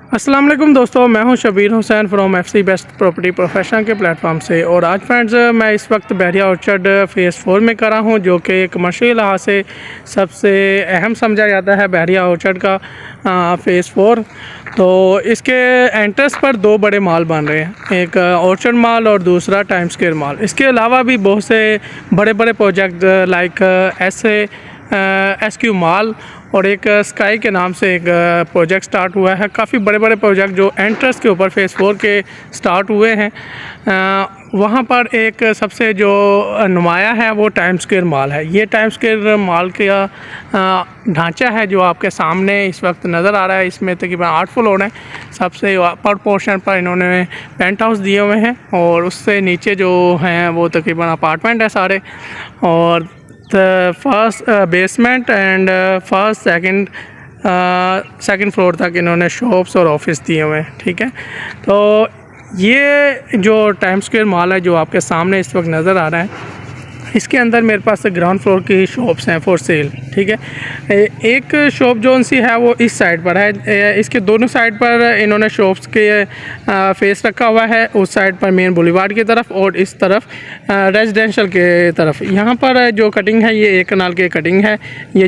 अस्सलाम वालेकुम दोस्तों, मैं हूं Shabbir Hussain from FC best property professional के प्लेटफॉर्म से। और आज फ्रेंड्स मैं इस वक्त बहरिया ऑर्चर्ड फ़ेज़ 4 में करा हूं, जो कि कमर्शियल लिहाज से सबसे अहम समझा जाता है बहरिया ऑर्चर्ड का फ़ेज़ 4। तो इसके एंट्रेंस पर दो बड़े मॉल बन रहे हैं, एक ऑर्चर्ड मॉल और दूसरा टाइम स्क्वायर मॉल। इसके अलावा भी बहुत से बड़े बड़े प्रोजेक्ट लाइक SQ मॉल और एक स्काई के नाम से एक प्रोजेक्ट स्टार्ट हुआ है। काफ़ी बड़े बड़े प्रोजेक्ट जो एंट्रेंस के ऊपर फ़ेज़ 4 के स्टार्ट हुए हैं। वहाँ पर एक सबसे जो नुमाया है वो टाइम स्क्वायर मॉल है। ये टाइम स्क्वायर मॉल का ढांचा है जो आपके सामने इस वक्त नज़र आ रहा है। इसमें तकरीबन 8 फ्लोर हैं। सबसे अपर पोर्शन पर इन्होंने पेंट हाउस दिए हुए हैं और उससे नीचे जो हैं वो तकरीबन अपार्टमेंट है सारे। और first basement and first second floor तक इन्होंने शॉप्स और ऑफिस दिए हुए हैं। ठीक है, तो ये जो टाइम स्क्वायर मॉल है जो आपके सामने इस वक्त नज़र आ रहा है, इसके अंदर मेरे पास ग्राउंड फ्लोर की शॉप्स हैं फॉर सेल। ठीक है, एक शॉप जो सी है वो इस साइड पर है। इसके दोनों साइड पर इन्होंने शॉप्स के फेस रखा हुआ है, उस साइड पर मेन बुलेवार्ड की तरफ और इस तरफ रेजिडेंशियल के तरफ। यहाँ पर जो कटिंग है ये 1 कनाल की कटिंग है, ये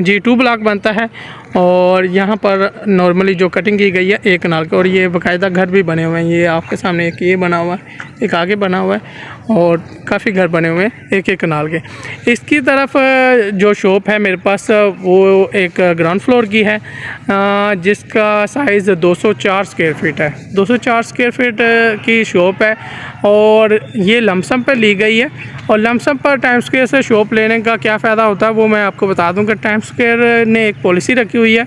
G2 ब्लॉक बनता है। और यहाँ पर नॉर्मली जो कटिंग की गई है 1 कनाल की, और ये बाकायदा घर भी बने हुए हैं। ये आपके सामने एक ये बना हुआ है, एक आगे बना हुआ है और काफ़ी घर बने हुए हैं 1 कनाल के। इसकी तरफ जो शॉप है मेरे पास वो एक ग्राउंड फ्लोर की है, जिसका साइज़ 204 स्क्वायर फीट है। 204 स्क्वायर फीट की शॉप है और ये लमसम पर ली गई है। और लमसम पर टाइम स्क्वायर से शॉप लेने का क्या फ़ायदा होता है वो मैं आपको बता दूं कि टाइम स्क्वायर ने एक पॉलिसी रखी हुई है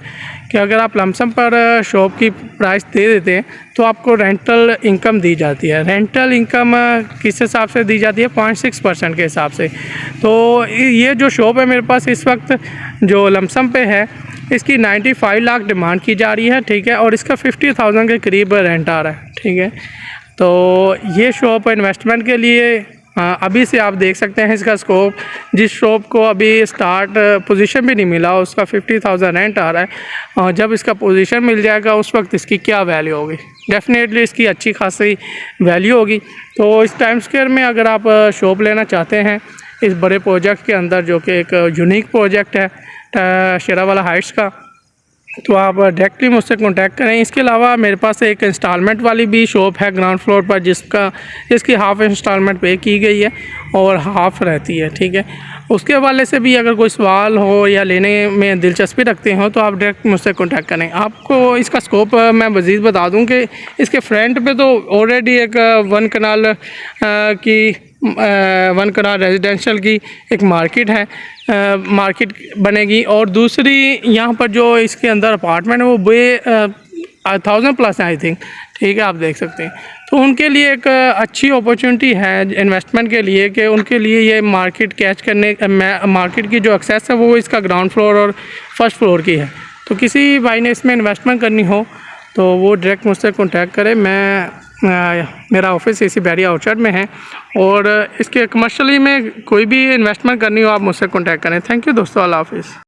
कि अगर आप लमसम पर शॉप की प्राइस दे देते हैं तो आपको रेंटल इनकम दी जाती है। रेंटल इनकम किस हिसाब से दी जाती है? 0.6% के हिसाब से। तो ये जो शॉप है मेरे पास इस वक्त जो लमसम पे है, इसकी 95 लाख डिमांड की जा रही है। ठीक है, और इसका 50,000 के करीब रेंट आ रहा है। ठीक है, तो ये शॉप इन्वेस्टमेंट के लिए अभी से आप देख सकते हैं इसका स्कोप। जिस शॉप को अभी स्टार्ट पोजीशन भी नहीं मिला उसका 50,000 रेंट आ रहा है, और जब इसका पोजीशन मिल जाएगा उस वक्त इसकी क्या वैल्यू होगी? डेफिनेटली इसकी अच्छी खासी वैल्यू होगी। तो इस टाइम स्क्वायर में अगर आप शॉप लेना चाहते हैं इस बड़े प्रोजेक्ट के अंदर, जो कि एक यूनिक प्रोजेक्ट है शेरावाला हाइट्स का, तो आप डायरेक्टली मुझसे कांटेक्ट करें। इसके अलावा मेरे पास एक इंस्टॉलमेंट वाली भी शॉप है ग्राउंड फ्लोर पर, जिसकी हाफ़ इंस्टॉलमेंट पे की गई है और हाफ़ रहती है। ठीक है, उसके हवाले से भी अगर कोई सवाल हो या लेने में दिलचस्पी रखते हो तो आप डायरेक्ट मुझसे कांटेक्ट करें। आपको इसका स्कोप मैं मज़ीद बता दूं कि इसके फ्रंट पे तो ऑलरेडी एक 1 कनाल की 1 कनाल रेजिडेंशियल की एक मार्केट है, मार्केट बनेगी। और दूसरी यहाँ पर जो इसके अंदर अपार्टमेंट है वो 1000+ है आई थिंक। ठीक है, आप देख सकते हैं। तो उनके लिए एक अच्छी अपॉर्चुनिटी है इन्वेस्टमेंट के लिए कि उनके लिए ये मार्केट कैच करने, मार्केट की जो एक्सेस है वो इसका ग्राउंड फ्लोर और फर्स्ट फ्लोर की है। तो किसी भाई ने इसमें इन्वेस्टमेंट करनी हो तो वो डायरेक्ट मुझसे कॉन्टैक्ट करे। मेरा ऑफिस इसी बहरिया ऑर्चर्ड में है, और इसके कमर्शियली में कोई भी इन्वेस्टमेंट करनी हो आप मुझसे कॉन्टैक्ट करें। थैंक यू दोस्तों, अल्लाह हाफिज़।